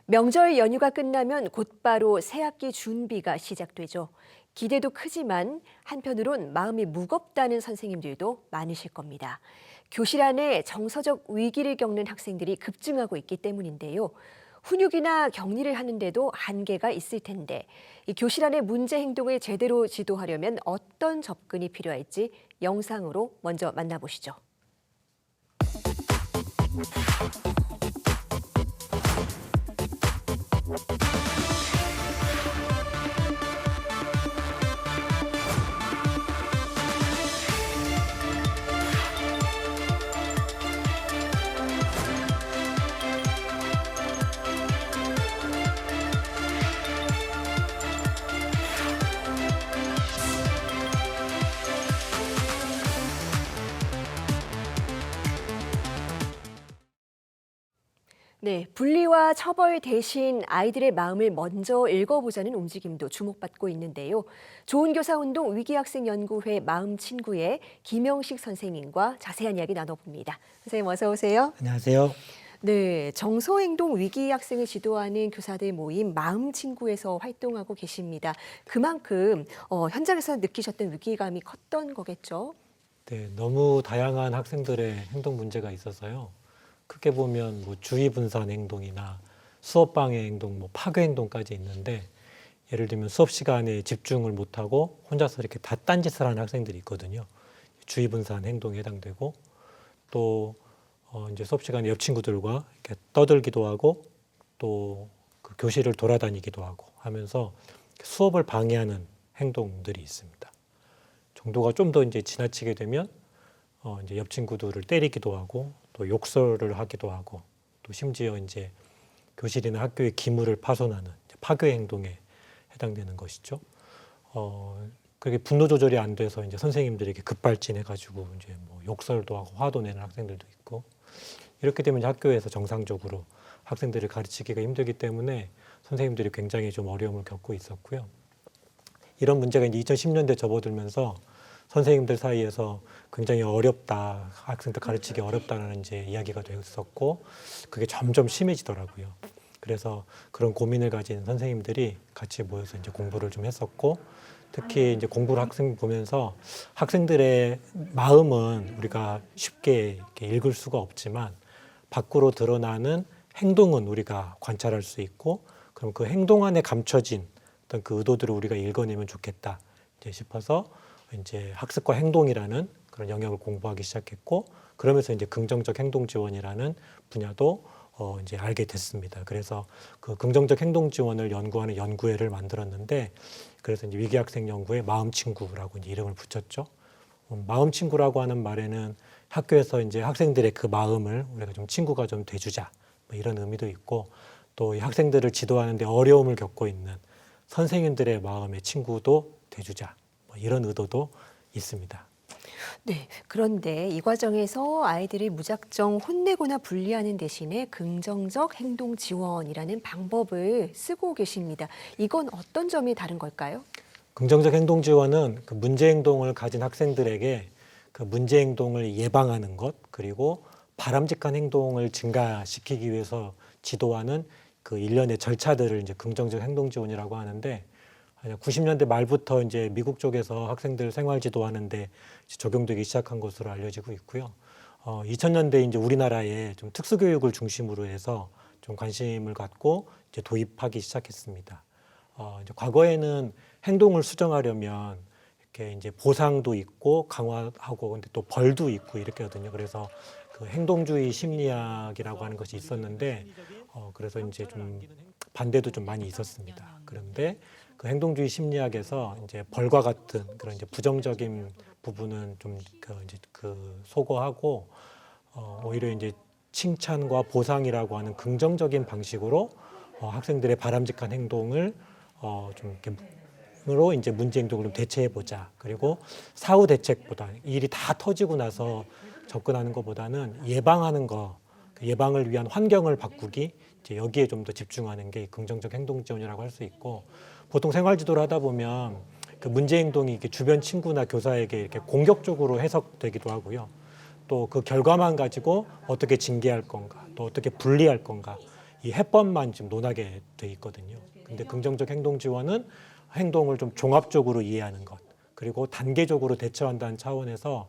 명절 연휴가 끝나면 곧바로 새학기 준비가 시작되죠. 기대도 크지만 한편으론 마음이 무겁다는 선생님들도 많으실 겁니다. 교실 안에 정서적 위기를 겪는 학생들이 급증하고 있기 때문인데요. 훈육이나 격리를 하는데도 한계가 있을 텐데 이 교실 안의 문제 행동을 제대로 지도하려면 어떤 접근이 필요할지 영상으로 먼저 만나보시죠. 네, 분리와 처벌 대신 아이들의 마음을 먼저 읽어보자는 움직임도 주목받고 있는데요. 좋은교사운동 위기학생연구회 마음친구의 김영식 선생님과 자세한 이야기 나눠봅니다. 선생님 어서 오세요. 안녕하세요. 네, 정서행동 위기학생을 지도하는 교사들 모임 마음친구에서 활동하고 계십니다. 그만큼 현장에서 느끼셨던 위기감이 컸던 거겠죠? 네, 너무 다양한 학생들의 행동 문제가 있어서요. 크게 보면 뭐 주의 분산 행동이나 수업 방해 행동, 뭐 파괴 행동까지 있는데 예를 들면 수업 시간에 집중을 못하고 혼자서 이렇게 다 딴짓을 하는 학생들이 있거든요. 주의 분산 행동에 해당되고 또 이제 수업 시간에 옆 친구들과 이렇게 떠들기도 하고 또 그 교실을 돌아다니기도 하고 하면서 수업을 방해하는 행동들이 있습니다. 정도가 좀 더 이제 지나치게 되면 이제 옆 친구들을 때리기도 하고 또 욕설을 하기도 하고 또 심지어 이제 교실이나 학교의 기물을 파손하는 파괴 행동에 해당되는 것이죠. 그게 분노 조절이 안 돼서 이제 선생님들에게 급발진해가지고 이제 뭐 욕설도 하고 화도 내는 학생들도 있고 이렇게 되면 이제 학교에서 정상적으로 학생들을 가르치기가 힘들기 때문에 선생님들이 굉장히 좀 어려움을 겪고 있었고요. 이런 문제가 이제 2010년대 접어들면서 선생님들 사이에서 굉장히 어렵다, 학생들 가르치기 어렵다는 이제 이야기가 됐었고, 그게 점점 심해지더라고요. 그래서 그런 고민을 가진 선생님들이 같이 모여서 이제 공부를 좀 했었고, 특히 이제 공부를 학생 보면서 학생들의 마음은 우리가 쉽게 이렇게 읽을 수가 없지만 밖으로 드러나는 행동은 우리가 관찰할 수 있고, 그럼 그 행동 안에 감춰진 어떤 그 의도들을 우리가 읽어내면 좋겠다 이제 싶어서 이제 학습과 행동이라는 그런 영역을 공부하기 시작했고 그러면서 이제 긍정적 행동 지원이라는 분야도 이제 알게 됐습니다. 그래서 그 긍정적 행동 지원을 연구하는 연구회를 만들었는데 그래서 이제 위기학생 연구회 마음친구라고 이제 이름을 붙였죠. 마음친구라고 하는 말에는 학교에서 이제 학생들의 그 마음을 우리가 좀 친구가 좀 돼주자 뭐 이런 의미도 있고 또 이 학생들을 지도하는데 어려움을 겪고 있는 선생님들의 마음의 친구도 돼주자 뭐 이런 의도도 있습니다. 네, 그런데 이 과정에서 아이들이 무작정 혼내거나 분리하는 대신에 긍정적 행동 지원이라는 방법을 쓰고 계십니다. 이건 어떤 점이 다른 걸까요? 긍정적 행동 지원은 그 문제 행동을 가진 학생들에게 그 문제 행동을 예방하는 것 그리고 바람직한 행동을 증가시키기 위해서 지도하는 그 일련의 절차들을 이제 긍정적 행동 지원이라고 하는데 90년대 말부터 이제 미국 쪽에서 학생들 생활 지도하는데 적용되기 시작한 것으로 알려지고 있고요. 2000년대 이제 우리나라에 좀 특수교육을 중심으로 해서 좀 관심을 갖고 이제 도입하기 시작했습니다. 이제 과거에는 행동을 수정하려면 이렇게 이제 보상도 있고 강화하고 근데 또 벌도 있고 이렇게거든요. 그래서 그 행동주의 심리학이라고 하는 것이 있었는데 그래서 이제 좀 반대도 좀 많이 있었습니다. 그런데 그 행동주의 심리학에서 이제 벌과 같은 그런 이제 부정적인 부분은 좀 이제 소거하고 오히려 이제 칭찬과 보상이라고 하는 긍정적인 방식으로 학생들의 바람직한 행동을 좀 이렇게 으로 이제 문제 행동을 좀 대체해 보자. 그리고 사후 대책보다 일이 다 터지고 나서 접근하는 것보다는 예방하는 거, 예방을 위한 환경을 바꾸기 이제 여기에 좀 더 집중하는 게 긍정적 행동 지원이라고 할 수 있고 보통 생활 지도를 하다 보면 그 문제 행동이 이렇게 주변 친구나 교사에게 이렇게 공격적으로 해석되기도 하고요. 또 그 결과만 가지고 어떻게 징계할 건가, 또 어떻게 분리할 건가 이 해법만 지금 논하게 돼 있거든요. 근데 긍정적 행동 지원은 행동을 좀 종합적으로 이해하는 것, 그리고 단계적으로 대처한다는 차원에서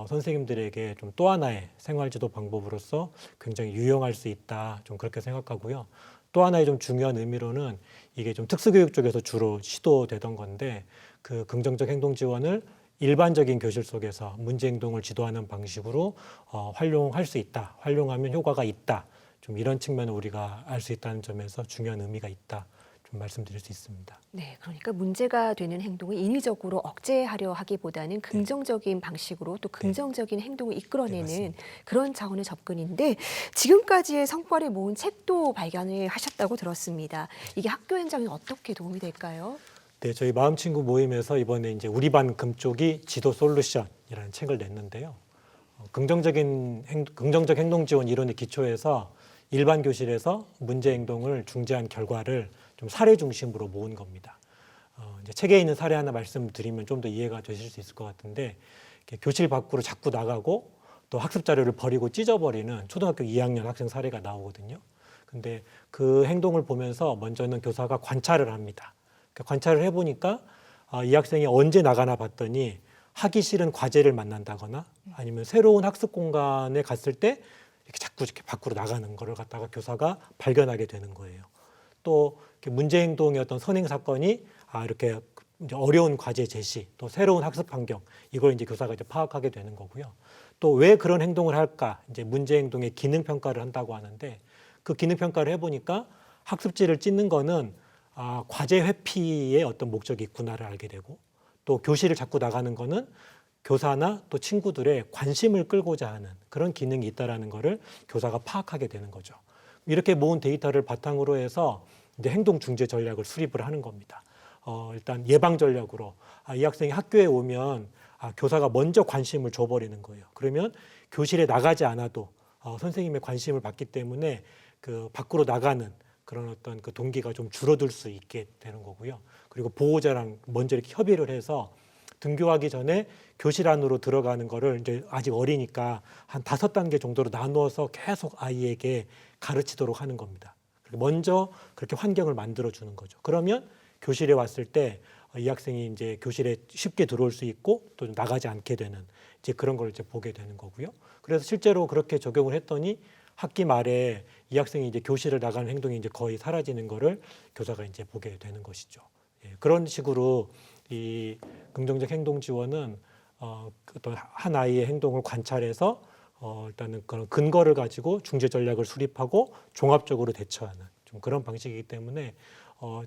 선생님들에게 좀 또 하나의 생활지도 방법으로서 굉장히 유용할 수 있다, 좀 그렇게 생각하고요. 또 하나의 좀 중요한 의미로는 이게 좀 특수교육 쪽에서 주로 시도되던 건데, 그 긍정적 행동 지원을 일반적인 교실 속에서 문제 행동을 지도하는 방식으로 활용할 수 있다, 활용하면 효과가 있다, 좀 이런 측면을 우리가 알 수 있다는 점에서 중요한 의미가 있다, 좀 말씀드릴 수 있습니다. 네, 그러니까 문제가 되는 행동을 인위적으로 억제하려 하기보다는 긍정적인 방식으로 또 긍정적인 행동을 이끌어내는 맞습니다. 그런 차원의 접근인데, 지금까지의 성과를 모은 책도 발견을 하셨다고 들었습니다. 이게 학교 현장에 어떻게 도움이 될까요? 네, 저희 마음친구 모임에서 이번에 이제 우리 반 금쪽이 지도 솔루션이라는 책을 냈는데요. 긍정적 행동 지원 이론의 기초에서 일반 교실에서 문제 행동을 중재한 결과를 좀 사례 중심으로 모은 겁니다. 이제 책에 있는 사례 하나 말씀드리면 좀 더 이해가 되실 수 있을 것 같은데, 이렇게 교실 밖으로 자꾸 나가고 또 학습 자료를 버리고 찢어버리는 초등학교 2학년 학생 사례가 나오거든요. 근데 그 행동을 보면서 먼저는 교사가 관찰을 합니다. 관찰을 해보니까 이 학생이 언제 나가나 봤더니 하기 싫은 과제를 만난다거나 아니면 새로운 학습 공간에 갔을 때 이렇게 자꾸 이렇게 밖으로 나가는 거를 갖다가 교사가 발견하게 되는 거예요. 또 이렇게 문제 행동의 어떤 선행 사건이 이렇게 이제 어려운 과제 제시, 또 새로운 학습 환경, 이걸 이제 교사가 이제 파악하게 되는 거고요. 또 왜 그런 행동을 할까? 이제 문제 행동의 기능 평가를 한다고 하는데, 그 기능 평가를 해보니까 학습지를 찢는 거는 과제 회피의 어떤 목적이 있구나를 알게 되고, 또 교실을 자꾸 나가는 거는 교사나 또 친구들의 관심을 끌고자 하는 그런 기능이 있다라는 거를 교사가 파악하게 되는 거죠. 이렇게 모은 데이터를 바탕으로 해서 이제 행동 중재 전략을 수립을 하는 겁니다. 일단 예방 전략으로 이 학생이 학교에 오면 교사가 먼저 관심을 줘버리는 거예요. 그러면 교실에 나가지 않아도 선생님의 관심을 받기 때문에 그 밖으로 나가는 그런 어떤 그 동기가 좀 줄어들 수 있게 되는 거고요. 그리고 보호자랑 먼저 이렇게 협의를 해서 등교하기 전에 교실 안으로 들어가는 거를 이제 아직 어리니까 한 5단계 정도로 나누어서 계속 아이에게 가르치도록 하는 겁니다. 먼저 그렇게 환경을 만들어 주는 거죠. 그러면 교실에 왔을 때 이 학생이 이제 교실에 쉽게 들어올 수 있고 또 나가지 않게 되는 이제 그런 걸 이제 보게 되는 거고요. 그래서 실제로 그렇게 적용을 했더니 학기 말에 이 학생이 이제 교실을 나가는 행동이 이제 거의 사라지는 거를 교사가 이제 보게 되는 것이죠. 그런 식으로 이 긍정적 행동 지원은 어떤 한 아이의 행동을 관찰해서 일단은 그런 근거를 가지고 중재 전략을 수립하고 종합적으로 대처하는 좀 그런 방식이기 때문에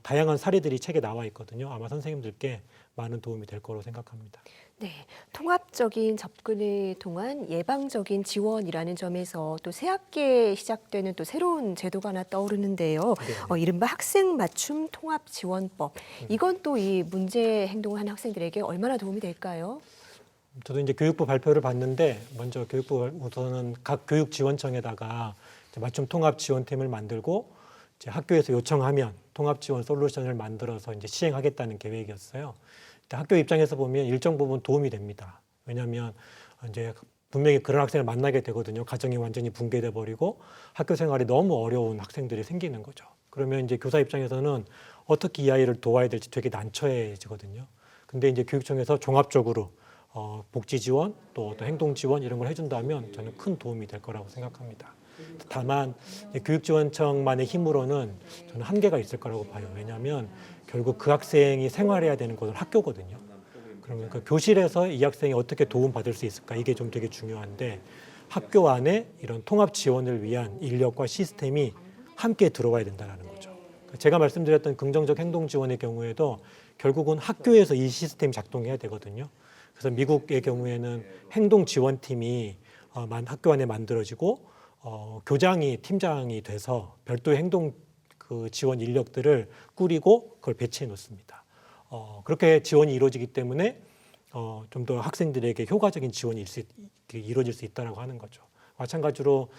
다양한 사례들이 책에 나와 있거든요. 아마 선생님들께 많은 도움이 될 거로 생각합니다. 네, 통합적인 접근을 통한 예방적인 지원이라는 점에서 또 새 학기에 시작되는 또 새로운 제도가 하나 떠오르는데요. 이른바 학생 맞춤 통합 지원법. 이건 또 이 문제 행동을 하는 학생들에게 얼마나 도움이 될까요? 저도 이제 교육부 발표를 봤는데, 먼저 교육부에서는 각 교육지원청에다가 맞춤 통합 지원팀을 만들고 이제 학교에서 요청하면 통합 지원 솔루션을 만들어서 이제 시행하겠다는 계획이었어요. 학교 입장에서 보면 일정 부분 도움이 됩니다. 왜냐하면 이제 분명히 그런 학생을 만나게 되거든요. 가정이 완전히 붕괴돼 버리고 학교 생활이 너무 어려운 학생들이 생기는 거죠. 그러면 이제 교사 입장에서는 어떻게 이 아이를 도와야 될지 되게 난처해지거든요. 근데 이제 교육청에서 종합적으로 복지 지원 또 행동 지원 이런 걸 해준다면 저는 큰 도움이 될 거라고 생각합니다. 다만 교육지원청만의 힘으로는 저는 한계가 있을 거라고 봐요. 왜냐하면 결국 그 학생이 생활해야 되는 곳은 학교거든요. 그러면 그 교실에서 이 학생이 어떻게 도움받을 수 있을까, 이게 좀 되게 중요한데, 학교 안에 이런 통합 지원을 위한 인력과 시스템이 함께 들어와야 된다는 거죠. 제가 말씀드렸던 긍정적 행동 지원의 경우에도 결국은 학교에서 이 시스템이 작동해야 되거든요. 그래서 미국의 경우에는 행동 지원팀이 학교 안에 만들어지고 교장이 팀장이 돼서 별도의 행동 그 지원 인력들을 꾸리고 그걸 배치해 놓습니다. 그렇게 지원이 이루어지기 때문에 좀 더 학생들에게 효과적인 지원이 이루어질 수 있다라고 하는 거죠. 마찬가지로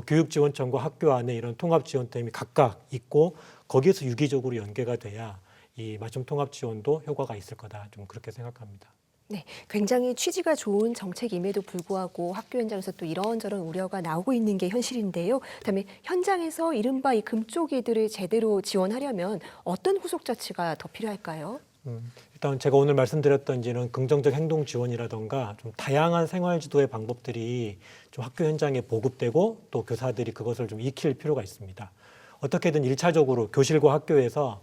교육지원청과 학교 안에 이런 통합지원팀이 각각 있고 거기에서 유기적으로 연계가 돼야 이 맞춤 통합지원도 효과가 있을 거다, 좀 그렇게 생각합니다. 네, 굉장히 취지가 좋은 정책임에도 불구하고 학교 현장에서 또 이런저런 우려가 나오고 있는 게 현실인데요. 그다음에 현장에서 이른바 이 금쪽이들을 제대로 지원하려면 어떤 후속 조치가 더 필요할까요? 일단 제가 오늘 말씀드렸던 이런 긍정적 행동 지원이라던가 좀 다양한 생활 지도의 방법들이 좀 학교 현장에 보급되고 또 교사들이 그것을 좀 익힐 필요가 있습니다. 어떻게든 일차적으로 교실과 학교에서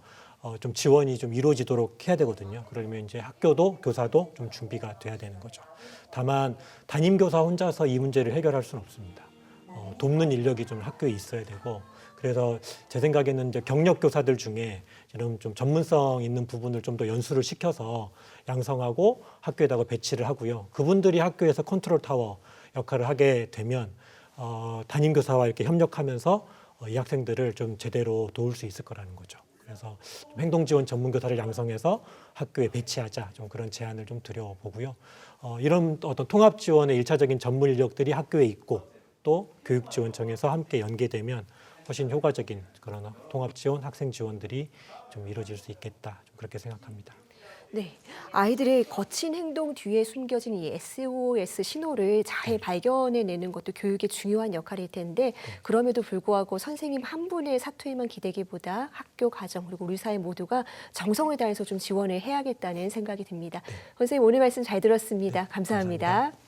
좀 지원이 좀 이루어지도록 해야 되거든요. 그러면 이제 학교도 교사도 좀 준비가 돼야 되는 거죠. 다만 담임 교사 혼자서 이 문제를 해결할 수는 없습니다. 돕는 인력이 좀 학교에 있어야 되고, 그래서 제 생각에는 이제 경력 교사들 중에 이런 좀 전문성 있는 부분을 좀 더 연수를 시켜서 양성하고 학교에다가 배치를 하고요. 그분들이 학교에서 컨트롤 타워 역할을 하게 되면 담임 교사와 이렇게 협력하면서 이 학생들을 좀 제대로 도울 수 있을 거라는 거죠. 그래서 좀 행동지원 전문교사를 양성해서 학교에 배치하자, 좀 그런 제안을 좀 드려보고요. 이런 어떤 통합지원의 일차적인 전문 인력들이 학교에 있고 또 교육지원청에서 함께 연계되면 훨씬 효과적인 그런 통합지원, 학생지원들이 좀 이루어질 수 있겠다, 좀 그렇게 생각합니다. 네, 아이들의 거친 행동 뒤에 숨겨진 이 SOS 신호를 잘 발견해내는 것도 교육의 중요한 역할일 텐데 그럼에도 불구하고 선생님 한 분의 사투에만 기대기보다 학교, 가정 그리고 우리 사회 모두가 정성을 다해서 좀 지원을 해야겠다는 생각이 듭니다. 선생님 오늘 말씀 잘 들었습니다. 감사합니다. 감사합니다.